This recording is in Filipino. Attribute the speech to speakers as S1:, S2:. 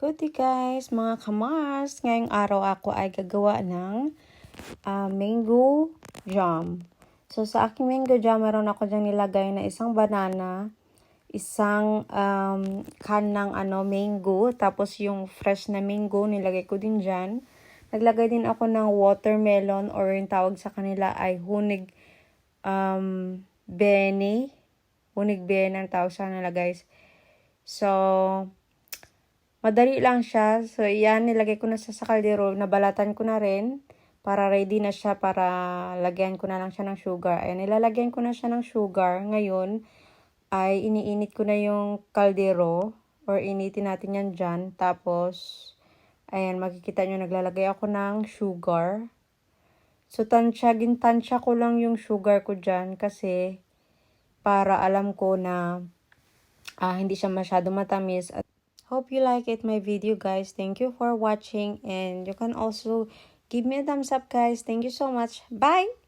S1: Good day guys, mga kamars! Ngayong araw ako ay gagawa ng mango jam. So sa aking mango jam, meron ako dyan nilagay na isang banana, isang can ng mango, tapos yung fresh na mango nilagay ko din dyan. Naglagay din ako ng watermelon or yung tawag sa kanila ay hunig bene. Hunig bene ang tawag sa kanila guys. So, madali lang siya. So, yan, nilagay ko na sa kaldero. Nabalatan ko na rin para ready na siya para lagyan ko na lang siya ng sugar. Ayan, nilalagyan ko na siya ng sugar. Ngayon, ay iniinit ko na yung kaldero or initin natin yan dyan. Tapos, ayan, makikita nyo, naglalagay ako ng sugar. So, tansya ko lang yung sugar ko dyan kasi para alam ko na hindi siya masyado matamis. Hope you like it my video guys. Thank you for watching and you can also give me a thumbs up guys. Thank you so much. Bye!